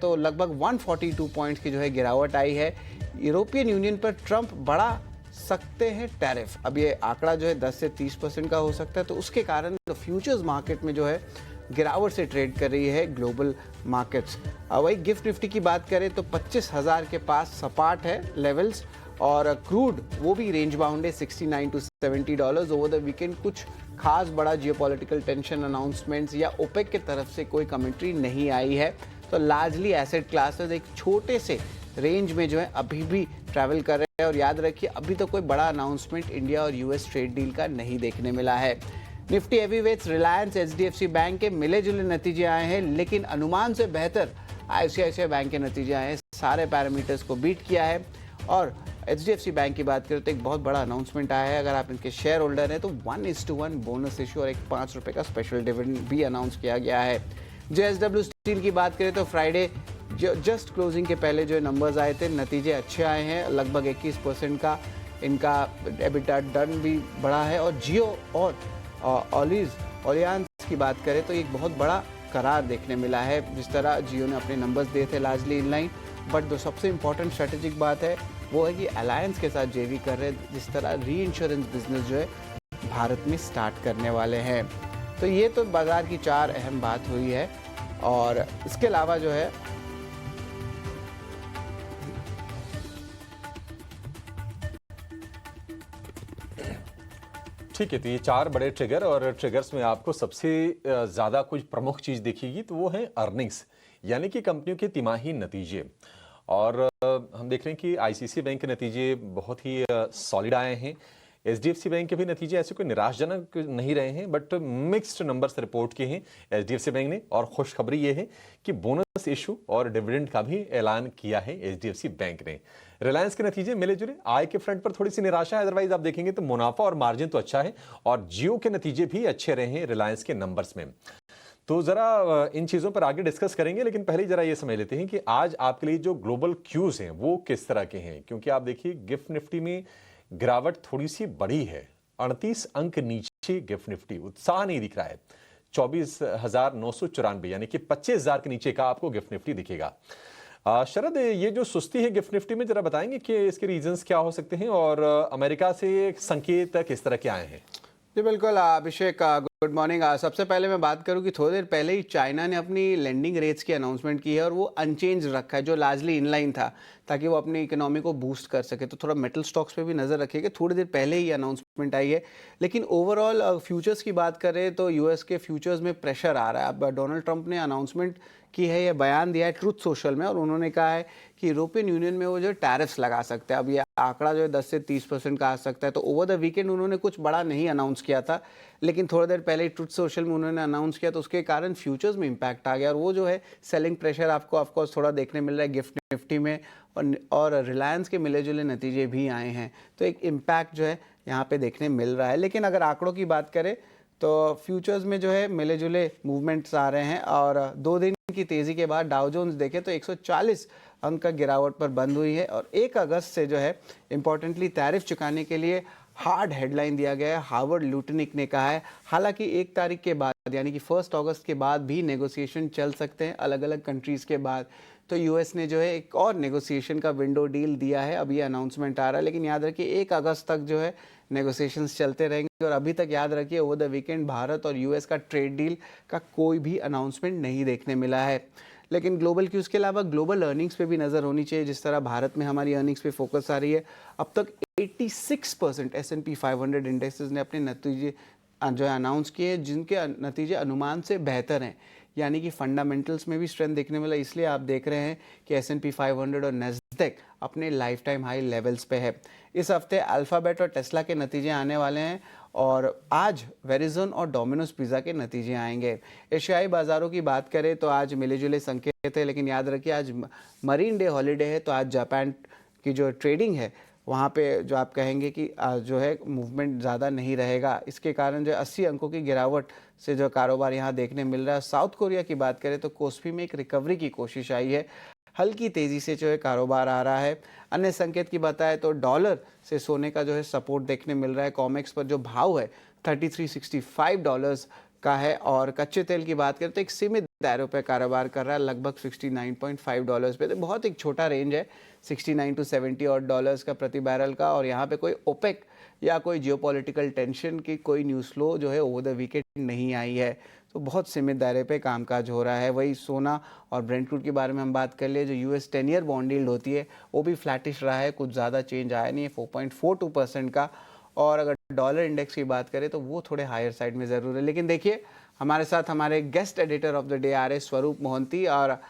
तो लगभग 142 पॉइंट्स की जो है गिरावट आई है। यूरोपियन यूनियन पर ट्रंप बढ़ा सकते हैं टैरिफ। अब ये आंकड़ा जो है 10 से 30% का हो सकता है, तो उसके कारण फ्यूचर्स मार्केट में जो है गिरावट से ट्रेड कर रही है ग्लोबल मार्केट्स। वही गिफ्ट निफ्टी की बात करें तो 25,000 के पास सपाट है लेवल्स, और क्रूड वो भी रेंज बाउंड है 69 टू $70। ओवर द वीकेंड कुछ खास बड़ा जियोपॉलिटिकल टेंशन अनाउंसमेंट्स या ओपेक की तरफ से कोई कमेंट्री नहीं आई है, तो लार्जली एसेट क्लासेस एक छोटे से रेंज में जो है अभी भी ट्रैवल कर रहे हैं। और याद रखिए, अभी तो कोई बड़ा अनाउंसमेंट इंडिया और यूएस ट्रेड डील का नहीं देखने मिला है। निफ्टी हैवीवेट्स रिलायंस एचडीएफसी बैंक के मिले जुले नतीजे आए हैं, लेकिन अनुमान से बेहतर आईसीआईसीआई बैंक के नतीजे आए हैं। सारे पैरामीटर्स को बीट किया है। और एचडीएफसी बैंक की बात करें तो एक बहुत बड़ा अनाउंसमेंट आया है। अगर आप इनके शेयर होल्डर हैं तो 1:1 बोनस इश्यू और एक ₹5 का स्पेशल डिविडेंड भी अनाउंस किया गया है। जेएसडब्ल्यू स्टील की बात करें तो फ्राइडे जस्ट क्लोजिंग के पहले जो नंबर्स आए थे, नतीजे अच्छे आए हैं। लगभग 21% का इनका एबिटा डन भी बढ़ा है। और जियो और ऑलियांस की बात करें तो एक बहुत बड़ा करार देखने मिला है। जिस तरह जियो ने अपने नंबर्स दिए थे लार्जली इनलाइन, बट जो सबसे इंपॉर्टेंट स्ट्रेटेजिक बात है वो है कि अलायंस के साथ जेवी कर रहे हैं। जिस तरह री इंश्योरेंस बिजनेस जो है भारत में स्टार्ट करने वाले हैं। तो ये तो बाजार की 4 अहम बात हुई है। और इसके अलावा जो है ठीक है, तो ये 4 बड़े ट्रिगर, और ट्रिगर्स में आपको सबसे ज़्यादा कुछ प्रमुख चीज़ दिखेगी तो वो है अर्निंग्स, यानी कि कंपनियों के तिमाही नतीजे। और हम देख रहे हैं कि आईसीआईसीआई बैंक के नतीजे बहुत ही सॉलिड आए हैं। एचडीएफसी बैंक के भी नतीजे ऐसे कोई निराशजनक नहीं रहे हैं, बट मिक्स्ड नंबर्स रिपोर्ट किए हैं एचडीएफसी बैंक ने। और खुशखबरी ये है कि बोनस इशू और डिविडेंड का भी ऐलान किया है एचडीएफसी बैंक ने। रिलायंस के नतीजे मिले जुले, आय के फ्रंट पर थोड़ी सी निराशा है, अदरवाइज आप देखेंगे तो मुनाफा और मार्जिन तो अच्छा है। और जियो के नतीजे भी अच्छे रहे हैं रिलायंस के नंबर्स में। तो जरा इन चीजों पर आगे डिस्कस करेंगे, लेकिन पहले जरा ये समझ लेते हैं कि आज आपके लिए जो ग्लोबल क्यूज हैं वो किस तरह के हैं। क्योंकि आप देखिए गिफ्ट निफ्टी में गिरावट थोड़ी सी बड़ी है, 38 अंक नीचे गिफ्ट निफ्टी, उत्साह नहीं दिख रहा है। 24,994 यानी कि 25,000 के नीचे का आपको गिफ्ट निफ्टी दिखेगा। शरद, ये जो सुस्ती है गिफ्ट निफ्टी में, जरा बताएंगे कि इसके रीजंस क्या हो सकते हैं और अमेरिका से संकेत किस तरह के आए हैं? जी बिल्कुल अभिषेक, गुड मॉर्निंग। सबसे पहले मैं बात करूं कि थोड़ी देर पहले ही चाइना ने अपनी लेंडिंग रेट्स की अनाउंसमेंट की है, और वो अनचेंज रखा है जो लार्जली इनलाइन था, ताकि वो अपनी इकोनॉमी को बूस्ट कर सके। तो थोड़ा मेटल स्टॉक्स पे भी नज़र रखिएगा, थोड़ी देर पहले ही अनाउंसमेंट आई है। लेकिन ओवरऑल फ्यूचर्स की बात करें तो यूएस के फ्यूचर्स में प्रेशर आ रहा है। अब डोनाल्ड ट्रंप ने अनाउंसमेंट की है, ये बयान दिया है ट्रूथ सोशल में, और उन्होंने कहा है कि यूरोपियन यूनियन में वो जो टैरिफ्स लगा सकते हैं। अब ये आंकड़ा जो है 10 से 30% का आ सकता है। तो ओवर द वीकेंड उन्होंने कुछ बड़ा नहीं अनाउंस किया था, लेकिन थोड़ी देर पहले ट्रूथ सोशल में उन्होंने अनाउंस किया, तो उसके कारण फ्यूचर्स में इंपैक्ट आ गया। और वो जो है सेलिंग प्रेशर आपको ऑफकोर्स थोड़ा देखने मिल रहा है गिफ्ट निफ्टी में। और रिलायंस के मिले जुले नतीजे भी आए हैं, तो एक इम्पैक्ट जो है यहाँ पे देखने मिल रहा है। लेकिन अगर आंकड़ों की बात करें तो फ्यूचर्स में जो है मिले जुले मूवमेंट्स आ रहे हैं। और 2 दिन की तेज़ी के बाद डाउ जोन्स देखें तो 140 अंक का गिरावट पर बंद हुई है। और 1 अगस्त से जो है इंपॉर्टेंटली टैरिफ चुकाने के लिए हार्ड हेडलाइन दिया गया है, हार्वर्ड लुटनिक ने कहा है। हालांकि 1 तारीख के बाद यानी कि 1 अगस्त के बाद भी नेगोशिएशन चल सकते हैं अलग अलग कंट्रीज़ के बाद। तो यूएस ने जो है एक और नेगोशिएशन का विंडो डील दिया है। अब ये अनाउंसमेंट आ रहा है, लेकिन याद रखिए 1 अगस्त तक जो है नेगोशिएशंस चलते रहेंगे। और अभी तक याद रखिए ओवर द वीकेंड भारत और यूएस का ट्रेड डील का कोई भी अनाउंसमेंट नहीं देखने मिला है। लेकिन ग्लोबल क्यूज के अलावा ग्लोबल अर्निंग्स पे भी नज़र होनी चाहिए। जिस तरह भारत में हमारी अर्निंग्स पे फोकस आ रही है, अब तक 86% S&P 500 इंडेक्सेस ने अपने नतीजे जो है अनाउंस किए, जिनके नतीजे अनुमान से बेहतर हैं। यानी कि फंडामेंटल्स में भी स्ट्रेंथ देखने मिला। इसलिए आप देख रहे हैं कि S&P 500 और नैस्डैक अपने लाइफ टाइम हाई लेवल्स पे है। इस हफ्ते अल्फ़ाबेट और टेस्ला के नतीजे आने वाले हैं, और आज वेरिजन और डोमिनोज पिज़्ज़ा के नतीजे आएंगे। एशियाई बाज़ारों की बात करें तो आज मिले जुले संकेत है, लेकिन याद रखिए आज मरीन डे हॉलीडे है, तो आज जापान की जो ट्रेडिंग है वहाँ पे जो आप कहेंगे कि जो है मूवमेंट ज़्यादा नहीं रहेगा। इसके कारण जो 80 अंकों की गिरावट से जो कारोबार यहाँ देखने मिल रहा है। साउथ कोरिया की बात करें तो कोस्पी में एक रिकवरी की कोशिश आई है, हल्की तेज़ी से जो है कारोबार आ रहा है। अन्य संकेत की बताएं तो डॉलर से सोने का जो है सपोर्ट देखने मिल रहा है। कॉमेक्स पर जो भाव है $3365 का है। और कच्चे तेल की बात करें तो एक सीमित दायरों पे कारोबार कर रहा है, लगभग $69.5 पे। तो बहुत एक छोटा रेंज है, 69 टू 70 और डॉलर्स का प्रति बैरल का। और यहाँ पे कोई ओपेक या कोई जियोपॉलिटिकल टेंशन की कोई न्यूज़ फ्लो जो है ओवर द वीकेंड नहीं आई है। तो बहुत सीमित दायरे पे कामकाज हो रहा है। वही सोना और ब्रेंट क्रूड के बारे में हम बात कर लिए, जो यूएस 10 ईयर बॉन्ड यील्ड होती है वो भी फ्लैटिश रहा है, कुछ ज़्यादा चेंज आया नहीं है, 4.42% का। और अगर डॉलर इंडेक्स की बात करें तो वो थोड़े हायर साइड में ज़रूर है। लेकिन देखिए, हमारे साथ हमारे guest editor of the day आ रहे स्वरूप मोहंती, और